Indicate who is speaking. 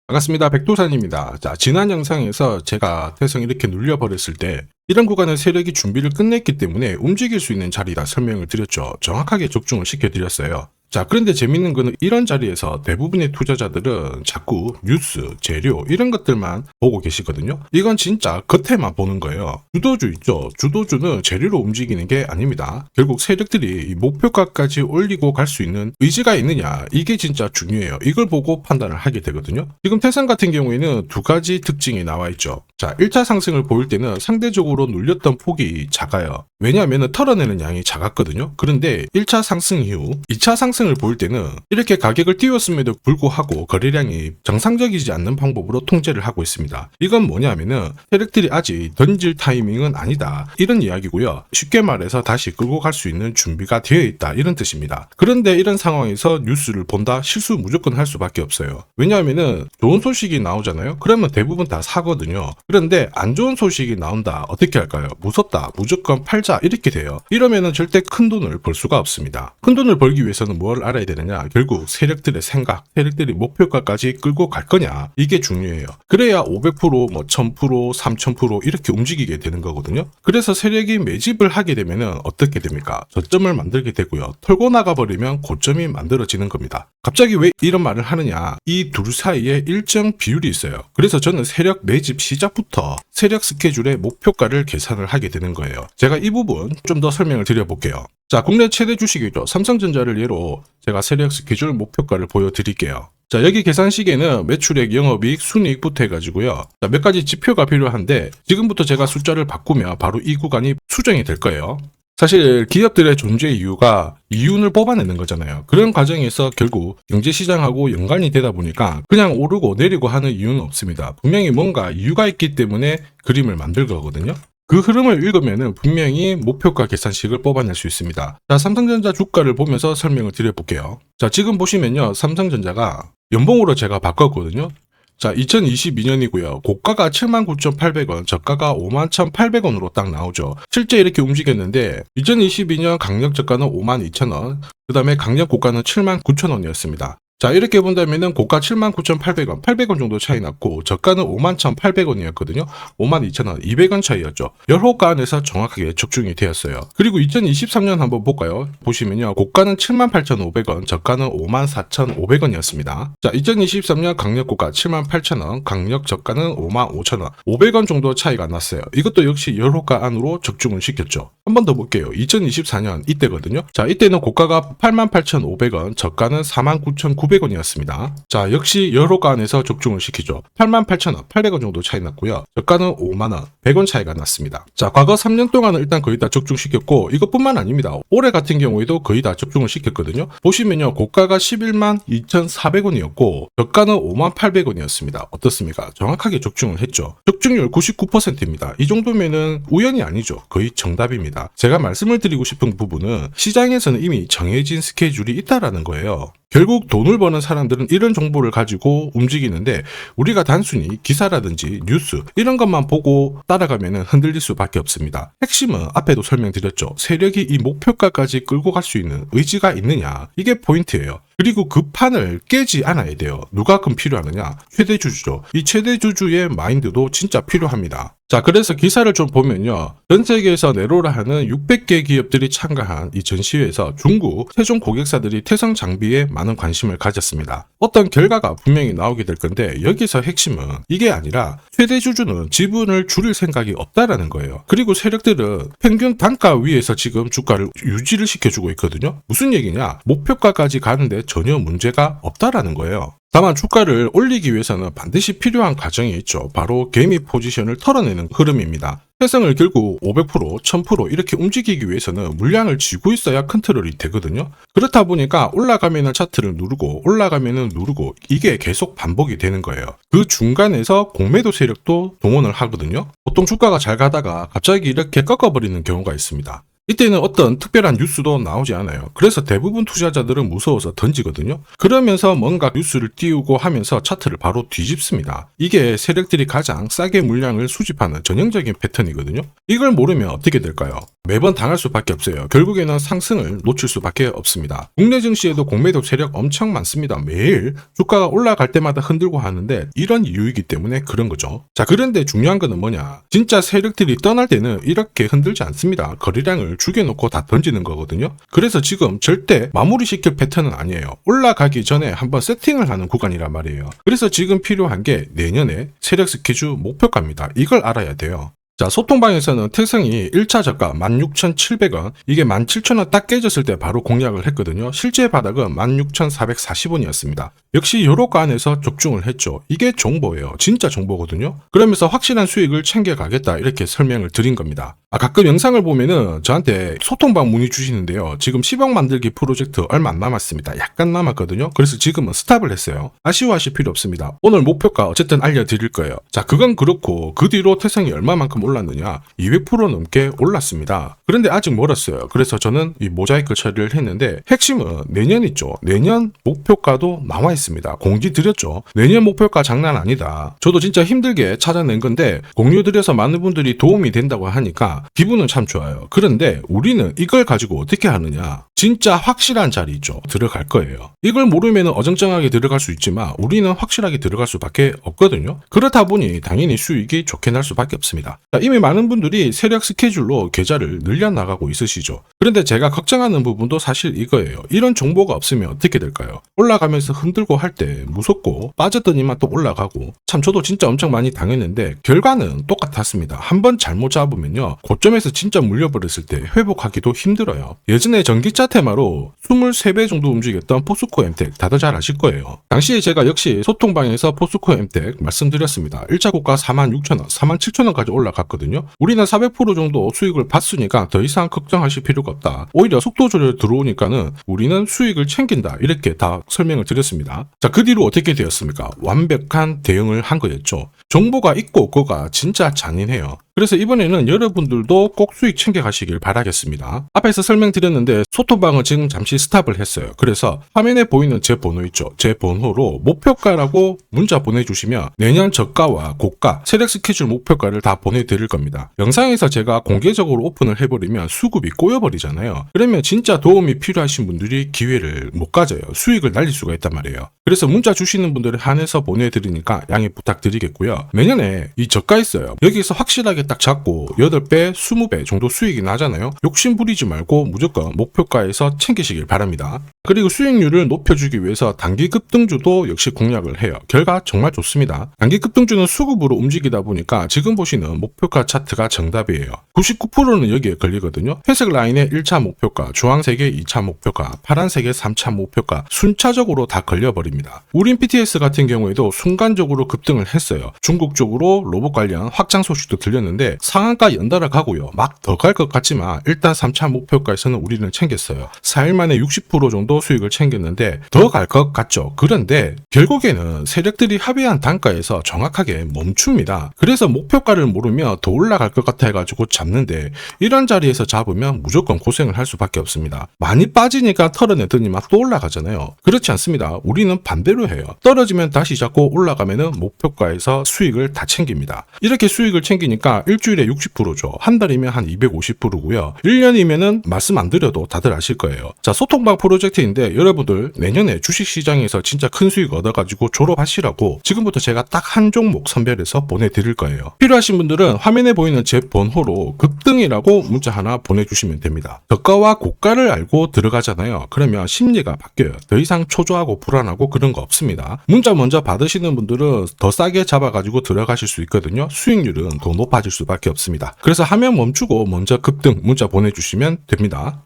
Speaker 1: 반갑습니다. 백도산입니다. 자, 지난 영상에서 제가 태성 이렇게 눌려버렸을 때 이런 구간은 세력이 준비를 끝냈기 때문에 움직일 수 있는 자리다 설명을 드렸죠. 정확하게 적중을 시켜드렸어요. 자, 그런데 재밌는 거는 이런 자리에서 대부분의 투자자들은 자꾸 뉴스, 재료 이런 것들만 보고 계시거든요. 이건 진짜 겉에만 보는 거예요. 주도주 있죠. 주도주는 재료로 움직이는 게 아닙니다. 결국 세력들이 이 목표가까지 올리고 갈 수 있는 의지가 있느냐, 이게 진짜 중요해요. 이걸 보고 판단을 하게 되거든요. 지금 태산 같은 경우에는 두 가지 특징이 나와 있죠. 자, 1차 상승을 보일 때는 상대적으로 눌렸던 폭이 작아요. 왜냐하면 털어내는 양이 작았거든요. 그런데 1차 상승 이후 2차 상승을 보일 때는 이렇게 가격을 띄웠음에도 불구하고 거래량이 정상적이지 않는 방법으로 통제를 하고 있습니다. 이건 뭐냐면은 세력들이 아직 던질 타이밍은 아니다, 이런 이야기고요. 쉽게 말해서 다시 끌고 갈 수 있는 준비가 되어 있다, 이런 뜻입니다. 그런데 이런 상황에서 뉴스를 본다? 실수 무조건 할 수밖에 없어요. 왜냐하면은 좋은 소식이 나오잖아요. 그러면 대부분 다 사거든요. 그런데 안 좋은 소식이 나온다, 어떻게 할까요? 무섭다, 무조건 팔자, 이렇게 돼요. 이러면은 절대 큰 돈을 벌 수가 없습니다. 큰 돈을 벌기 위해서는 뭘 알아야 되느냐? 결국 세력들의 생각, 세력들이 목표가까지 끌고 갈 거냐, 이게 중요해요. 그래야 500%, 1000%, 3000% 이렇게 움직이게 되는 거거든요. 그래서 세력이 매집을 하게 되면은 어떻게 됩니까? 저점을 만들게 되고요. 털고 나가버리면 고점이 만들어지는 겁니다. 갑자기 왜 이런 말을 하느냐? 이 둘 사이에 일정 비율이 있어요. 그래서 저는 세력 매집 시작부터 세력 스케줄의 목표가를 계산을 하게 되는 거예요. 제가 이 부분 좀 더 설명을 드려볼게요. 자, 국내 최대 주식이죠. 삼성전자를 예로 제가 세력 스케줄 목표가를 보여드릴게요. 자, 여기 계산식에는 매출액, 영업이익, 순이익부터 해가지고요. 자, 몇 가지 지표가 필요한데 지금부터 제가 숫자를 바꾸면 바로 이 구간이 수정이 될 거예요. 사실 기업들의 존재 이유가 이윤을 뽑아내는 거잖아요. 그런 과정에서 결국 경제시장하고 연관이 되다 보니까 그냥 오르고 내리고 하는 이유는 없습니다. 분명히 뭔가 이유가 있기 때문에 그림을 만들 거거든요. 그 흐름을 읽으면 분명히 목표가 계산식을 뽑아낼 수 있습니다. 자, 삼성전자 주가를 보면서 설명을 드려볼게요. 자, 지금 보시면요, 삼성전자가 연봉으로 제가 바꿨거든요. 자, 2022년이고요. 고가가 79,800원, 저가가 51,800원으로 딱 나오죠. 실제 이렇게 움직였는데 2022년 강력 저가는 52,000원, 그 다음에 강력 고가는 79,000원이었습니다. 자, 이렇게 본다면은 고가 79,800원, 800원 정도 차이 났고 저가는 51,800원이었거든요. 52,000원, 200원 차이였죠. 열호가 안에서 정확하게 적중이 되었어요. 그리고 2023년 한번 볼까요? 보시면요, 고가는 78,500원, 저가는 54,500원이었습니다. 자, 2023년 강력 고가 78,000원, 강력 저가는 55,000원, 500원 정도 차이가 났어요. 이것도 역시 열호가 안으로 적중을 시켰죠. 한 번 더 볼게요. 2024년 이때거든요. 자, 이때는 고가가 88,500원, 저가는 49,900원이었습니다. 자, 역시 열호가 안에서 적중을 시키죠. 88,000원, 800원 정도 차이 났고요. 저가는 5만원, 100원 차이가 났습니다. 자, 과거 3년 동안은 일단 거의 다 적중시켰고 이것뿐만 아닙니다. 올해 같은 경우에도 거의 다 적중을 시켰거든요. 보시면요, 고가가 11만 2,400원이었고 저가는 5만 800원이었습니다. 어떻습니까? 정확하게 적중을 했죠. 적중률 99%입니다. 이 정도면은 우연이 아니죠. 거의 정답입니다. 제가 말씀을 드리고 싶은 부분은 시장에서는 이미 정해진 스케줄이 있다라는 거예요. 결국 돈을 버는 사람들은 이런 정보를 가지고 움직이는데 우리가 단순히 기사라든지 뉴스 이런 것만 보고 따라가면 흔들릴 수밖에 없습니다. 핵심은 앞에도 설명드렸죠. 세력이 이 목표가까지 끌고 갈 수 있는 의지가 있느냐, 이게 포인트예요. 그리고 그 판을 깨지 않아야 돼요. 누가 그럼 필요하느냐? 최대주주죠. 이 최대주주의 마인드도 진짜 필요합니다. 자, 그래서 기사를 좀 보면요, 전 세계에서 내로라 하는 600개 기업들이 참가한 이 전시회에서 중국 최종 고객사들이 태성 장비에 많은 관심을 가졌습니다. 어떤 결과가 분명히 나오게 될 건데 여기서 핵심은 이게 아니라 최대주주는 지분을 줄일 생각이 없다라는 거예요. 그리고 세력들은 평균 단가 위에서 지금 주가를 유지를 시켜주고 있거든요. 무슨 얘기냐? 목표가까지 가는데 전혀 문제가 없다라는 거예요. 다만 주가를 올리기 위해서는 반드시 필요한 과정이 있죠. 바로 개미 포지션을 털어내는 흐름입니다. 태성을 결국 500%, 1000% 이렇게 움직이기 위해서는 물량을 쥐고 있어야 컨트롤이 되거든요. 그렇다 보니까 올라가면은 차트를 누르고 올라가면은 누르고 이게 계속 반복이 되는 거예요. 그 중간에서 공매도 세력도 동원을 하거든요. 보통 주가가 잘 가다가 갑자기 이렇게 꺾어버리는 경우가 있습니다. 이때는 어떤 특별한 뉴스도 나오지 않아요. 그래서 대부분 투자자들은 무서워서 던지거든요. 그러면서 뭔가 뉴스를 띄우고 하면서 차트를 바로 뒤집습니다. 이게 세력들이 가장 싸게 물량을 수집하는 전형적인 패턴이거든요. 이걸 모르면 어떻게 될까요? 매번 당할 수밖에 없어요. 결국에는 상승을 놓칠 수밖에 없습니다. 국내 증시에도 공매도 세력 엄청 많습니다. 매일 주가가 올라갈 때마다 흔들고 하는데 이런 이유이기 때문에 그런 거죠. 자, 그런데 중요한 거는 뭐냐? 진짜 세력들이 떠날 때는 이렇게 흔들지 않습니다. 거래량을 죽여놓고 다 던지는 거거든요. 그래서 지금 절대 마무리시킬 패턴은 아니에요. 올라가기 전에 한번 세팅을 하는 구간이란 말이에요. 그래서 지금 필요한 게 내년에 세력 스케줄 목표가입니다. 이걸 알아야 돼요. 자, 소통방에서는 태성이 1차 저가 16,700원, 이게 17,000원 딱 깨졌을 때 바로 공략을 했거든요. 실제 바닥은 16,440원이었습니다. 역시 요로가 안에서 적중을 했죠. 이게 정보예요. 진짜 정보거든요. 그러면서 확실한 수익을 챙겨가겠다 이렇게 설명을 드린 겁니다. 가끔 영상을 보면은 저한테 소통방 문의 주시는데요. 지금 10억 만들기 프로젝트 얼마 안 남았습니다. 약간 남았거든요. 그래서 지금은 스탑을 했어요. 아쉬워하실 필요 없습니다. 오늘 목표가 어쨌든 알려드릴 거예요. 자, 그건 그렇고 그 뒤로 태성이 얼마만큼 올랐느냐? 200% 넘게 올랐습니다. 그런데 아직 멀었어요. 그래서 저는 이 모자이크 처리를 했는데 핵심은 내년 있죠. 내년 목표가도 나와 있습니다. 공지 드렸죠. 내년 목표가 장난 아니다. 저도 진짜 힘들게 찾아낸 건데 공유 드려서 많은 분들이 도움이 된다고 하니까 기분은 참 좋아요. 그런데 우리는 이걸 가지고 어떻게 하느냐? 진짜 확실한 자리 있죠. 들어갈 거예요. 이걸 모르면 어정쩡하게 들어갈 수 있지만 우리는 확실하게 들어갈 수밖에 없거든요. 그렇다 보니 당연히 수익이 좋게 날 수밖에 없습니다. 자, 이미 많은 분들이 세력 스케줄로 계좌를 늘려나가고 있으시죠. 그런데 제가 걱정하는 부분도 사실 이거예요. 이런 정보가 없으면 어떻게 될까요? 올라가면서 흔들고 할 때 무섭고 빠졌더니만 또 올라가고, 참 저도 진짜 엄청 많이 당했는데 결과는 똑같았습니다. 한번 잘못 잡으면요, 고점에서 진짜 물려버렸을 때 회복하기도 힘들어요. 예전에 전기차 테마로 23배 정도 움직였던 포스코 엠텍 다들 잘 아실 거예요. 당시에 제가 역시 소통방에서 포스코 엠텍 말씀드렸습니다. 1차 고가 46,000원, 47,000원까지 올라갔거든요. 우리는 400% 정도 수익을 봤으니까 더 이상 걱정하실 필요가 없다. 오히려 속도 조절 들어오니까는 우리는 수익을 챙긴다. 이렇게 다 설명을 드렸습니다. 자, 그 뒤로 어떻게 되었습니까? 완벽한 대응을 한 거였죠. 정보가 있고 없고가 진짜 잔인해요. 그래서 이번에는 여러분들도 꼭 수익 챙겨가시길 바라겠습니다. 앞에서 설명드렸는데 소통방은 지금 잠시 스탑을 했어요. 그래서 화면에 보이는 제 번호 있죠. 제 번호로 목표가라고 문자 보내주시면 내년 저가와 고가, 세력 스케줄 목표가를 다 보내드릴 겁니다. 영상에서 제가 공개적으로 오픈을 해버리면 수급이 꼬여버리잖아요. 그러면 진짜 도움이 필요하신 분들이 기회를 못 가져요. 수익을 날릴 수가 있단 말이에요. 그래서 문자 주시는 분들을 한해서 보내드리니까 양해 부탁드리겠고요. 내년에 이 저가 있어요. 여기서 확실하게 딱 잡고 8배, 20배 정도 수익이 나잖아요. 욕심 부리지 말고 무조건 목표가에서 챙기시길 바랍니다. 그리고 수익률을 높여주기 위해서 단기 급등주도 역시 공략을 해요. 결과 정말 좋습니다. 단기 급등주는 수급으로 움직이다 보니까 지금 보시는 목표가 차트가 정답이에요. 99%는 여기에 걸리거든요. 회색 라인의 1차 목표가, 주황색의 2차 목표가, 파란색의 3차 목표가 순차적으로 다 걸려버립니다. 우린 PTS 같은 경우에도 순간적으로 급등을 했어요. 중국 쪽으로 로봇 관련 확장 소식도 들렸는데 상한가 연달아 가고요. 막 더 갈 것 같지만 일단 3차 목표가에서는 우리는 챙겼어요. 4일 만에 60% 정도 수익을 챙겼는데 더 갈 것 같죠. 그런데 결국에는 세력들이 합의한 단가에서 정확하게 멈춥니다. 그래서 목표가를 모르면 더 올라갈 것 같아 가지고 잡는데 이런 자리에서 잡으면 무조건 고생을 할 수밖에 없습니다. 많이 빠지니까 털어내더니 막 또 올라가잖아요. 그렇지 않습니다. 우리는 반대로 해요. 떨어지면 다시 잡고 올라가면은 목표가에서 수익을 다 챙깁니다. 이렇게 수익을 챙기니까 일주일에 60%죠. 한 달이면 한 250%고요. 1년이면은 말씀 안 드려도 다들 아실 거예요. 자, 소통방 프로젝트인데 여러분들 내년에 주식시장에서 진짜 큰 수익 얻어가지고 졸업하시라고 지금부터 제가 딱 한 종목 선별해서 보내드릴 거예요. 필요하신 분들은 화면에 보이는 제 번호로 급등이라고 문자 하나 보내주시면 됩니다. 저가와 고가를 알고 들어가잖아요. 그러면 심리가 바뀌어요. 더 이상 초조하고 불안하고 그런 거 없습니다. 문자 먼저 받으시는 분들은 더 싸게 잡아가지고 들어가실 수 있거든요. 수익률은 더 높아질 수밖에 없습니다. 그래서 화면 멈추고 먼저 급등 문자 보내주시면 됩니다.